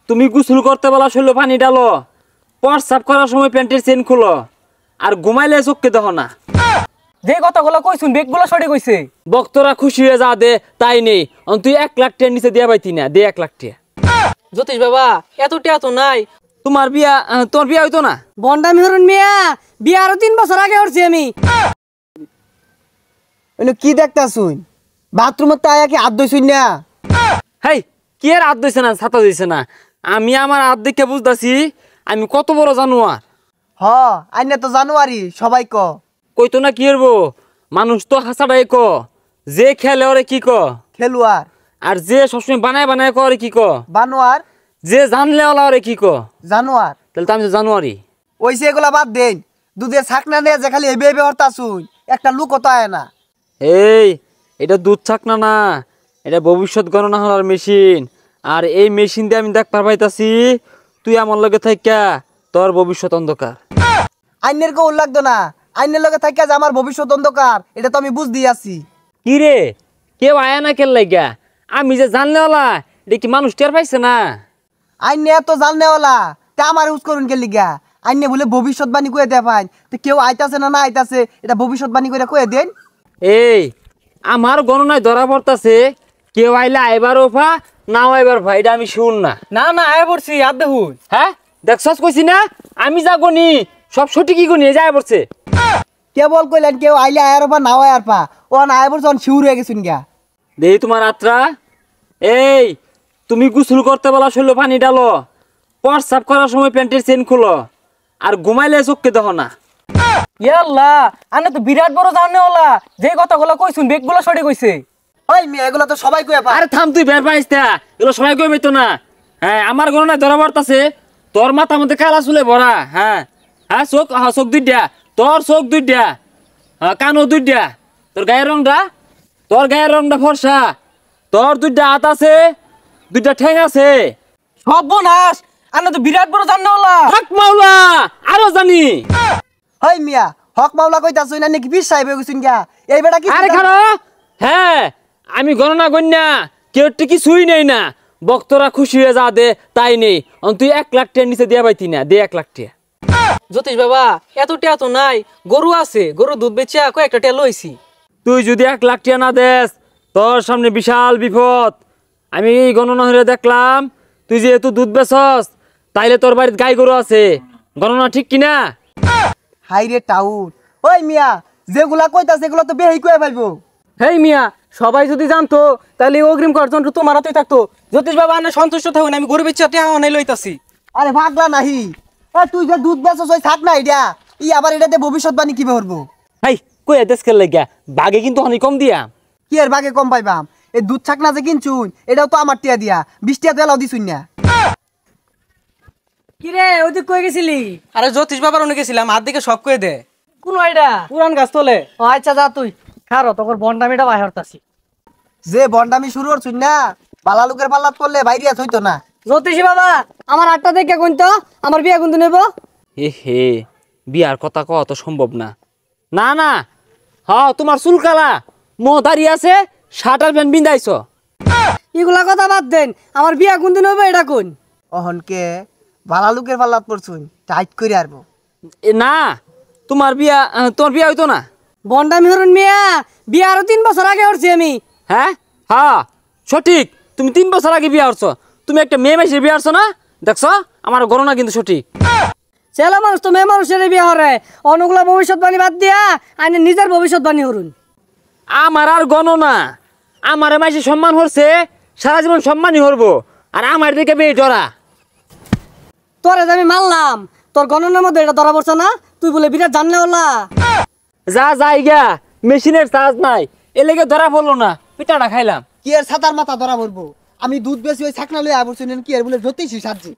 তুমি গোসল করতে বলা শৈল পানি ডালো, প্রস্রাব করার সময় প্যান্টের চেন খুলো, আর ঘুমাইলে চোখকে দেখো না। যে কথাগুলো কইছুন বেগগুলো সঠিক কইছে। বক্তরা খুশি হয়ে যা দে তাই নেই, তুই 1 লাখ টাকার নিচে দিয়া পাইতি না, দে 1 লাখ টাকা। জ্যোতিষ বাবা এত টাকা তো নাই। তোমার বিয়া হইতো না? বন্ডামি হরুন মিয়া, বিয়া আরো 3 বছর আগে হরছি আমি। কি দেখতাছুন? বাথরুমের তাই কি হাত ধুইছুন না? হেই, কি আর হাত ধুইছে না, ছাতা দিছে না? আমি আমার হাত দেখে বুঝতাছি আমি কত বড় জানোয়ার। হ, আইনে তো জানুয়ারি সবাই কইতো না কি হইব, মানুষ তো হাসাটাই যে খেলে ওরে কি খেলুয়ার, আর যে সবসময় বানায় বানায় করে কি বানোয়ার, যে জানলে ওলা ওরে কি জানোয়ার। তাহলে তো আমি তো জানুয়ারি। ওইসে এগুলা বাদ দেন, দুধের ছাকনা নিয়ে যে খালি এবে এবে হরতাছুন, একটা লুক তো আয় না। এই, এটা দুধ ছাকনা না, এটা ভবিষ্যৎ গণনা হওয়ার মেশিন। আর এই মেশিন দিয়ে আমি দেখতে পাইতাছি তুই আমার লগে থাইকা তোর ভবিষ্যৎ অন্ধকার। আইনের কেউ লাগতো না, আইনের লগে থাকিয়া যে আমার ভবিষ্যৎ অন্ধকার এটা তো আমি বুঝ দিয়ে আছি। কি রে, কেউ আয়া না কেন লাগিয়া? আমি যে জানলে ওলা এটা কি মানুষ টের পাইছে না? আইনে এত জাননেওয়ালা তা আমার ইউজ করুন কে লিগা? আইনে বলে ভবিষ্যৎবাণী কয়ে দেয় পাই, তো কেউ আইতাছে না না আইতাছে এটা ভবিষ্যৎবাণী করে কয়ে দেন। এই, আমার গণনায় ধরা পড়তাছে কেউ আইলে আইবার ওফা, নাও আইবার ভাই, এটা আমি শুন না। না না আয় পড়ছি, আর দেখুন। হ্যাঁ দেখছস, কইছি না আমি যা গনি সব সঠিকই গনি, যায় পড়ছে। কেবল কইলেন কেউ আইলে আয়ার পা নাও আয়ার পা, ও না আয় পড়ছে শিউর হয়ে গেছুন গা। দেই তোমার আত্রা। এই, তুমি গোসল করতে বলা শৈল পানি ডালো, প্রস্রাব করার সময় প্যান্টের চেন খুলো, আর ঘুমাইলে চোখকে দেখো না। ইয়াল্লাহ, আনে তো বিরাট বড় জানেওয়ালা। যে কথাগুলো কইছুন বেগগুলো সঠিক কইছে। ওই মেয়ে এগুলো তো সবাই কয়ে পায়। আরে থাম, তুই বের পাইস না, এগুলো সবাই কই পেতো না। হ্যাঁ, আমার গণনায় ধরা পড়তাছে তোর মাথা মধ্যে কালা চুলে ভরা। হ্যাঁ হ্যাঁ, চোখ চোখ 2টা, তোর চোখ 2টা, কানও 2টা, তোর গায়ের রংটা ফর্সা, তোর 2টা হাত আছে, 2টা ঠ্যাং আছে। সর্বনাশ, আনে তো বিরাট বড় জানেওয়ালা। হক মাওলা, আরো জানি। ওই মিয়া হক মাওলা কইতাছুন না নাকি পীর সাহেব হয়ে গেছুন গা? এই বেটা কি? আরে খারো, হ্যাঁ আমি গণনা গণ্যা কেউ কিছুই নেই না, বক্তরা খুশি হয়ে যা দে তাই নেই, তুই 1 লাখ টাকার নিচে দিয়া পাইতি না, দে 1 লাখ টাকা। জ্যোতিষ বাবা এত টাকা তো নাই, গরু আছে, গরু দুধ বেচা কয়েকটা টাকা লইছি। তুই যদি 1 লাখ টাকা না দেস তোর সামনে বিশাল বিপদ। আমি গণনা হয়ে দেখলাম তুই যেহেতু দুধ বেচস তাইলে তোর বাড়িতে গাই গরু আছে, গণনা ঠিক কিনা? হাই রে টাউন, ওই মিয়া যেগুলা কইতাছে এগুলো তো বেহি কয়ে পাইবো। হেই মিয়া, সবাই যদি জানতো তাহলে অগ্রিম কার্যন্ত তোমার হাতেই থাকতো। জ্যোতিষ বাবা আনে সন্তুষ্ট থাকুন, আমি গরু বেচা টাকা অনাই লইতাছি। আরে ভাগলা নাহি, তুই যে দুধ বেচছ ওই থাক না এটা, আবার এটাতে ভবিষ্যৎবাণী কি করবো? হাই কই দেশ খেল লাগিয়া বাঘে কিন্তু অনেক কম দিয়া। কি এর ভাগে কম পাইবাম? এই দুধ ছাক না যে কিনছুন এটাও তো আমার টিয়া দিয়া, 20 টাকা তো এলাও দিছুন না। কি রে, ওই তুই কই গেছিলি? আরে জ্যোতিষ বাবার ওনে গেছিলাম, হাত দিকে সব কয়ে দে। কোন আইডা? পুরান গাছ তোলে। ও আচ্ছা যা তুই খারো, তোর বন্ডামিটা বাহির হতাছি। যে বন্ডামি শুরু করছুন না, বালা লোকের পাল্লাত করলে বাইরিয়া হইতো না। জ্যোতিষী বাবা আমার 8টা দেখে কোনতো আমার বিয়া কোনতো নেব? হে বিয়ার কথা কওয়া তো সম্ভব না। না না, হ্যাঁ তোমার চুল কালা, মো দাঁড়িয়ে আছে, শার্ট আর প্যান্ট বিন্দাইছ। এগুলা কথা বাদ দেন, আমার বিয়া কোনতো নেব এটা কোন? অহনকে বালা লোকের পাল্লাত পড়ছুন, টাইট করে আরবো। না, তোমার বিয়া হইতো না। বন্ডামি হরুন মিয়া, বিয়া আরো 3 বছর আগে হরছি আমি। হ্যাঁ হ্যাঁ সঠিক, তুমি 3 বছর আগে বিয়া হচ্ছ। তুমি একটা মেয়ে মাসে বিয়া হচ্ছ না, দেখছ? আমার গণনা কিন্তু সঠিক। ছেলে মানুষ তো মেয়ে মানুষের বিয়া হরে, অনুগুলা ভবিষ্যৎবাণী বাদ দিয়া আইনে নিজের ভবিষ্যৎবাণী হরুন। আমার আর গণনা, আমার মাসে সম্মান হচ্ছে, সারা জীবন সম্মানই হরবো, আর আমার দিকে বেয়ে ডরা। তোরে যে আমি মারলাম, তোর গণনার মধ্যে এটা ধরা পড়ছে না? তুই বলে বিরাট জানলে হলা। যা যাইগা, মেশিনের চার্জ নাই, এলেগে ধরা পড়লো না, পিঠাটা খাইলাম। কি এর ছাতার মাথা ধরা পড়বো? আমি দুধ বেশি ওই ছাকনা লই আবরছুন, কি এর বলে জ্যোতিষী সাজি।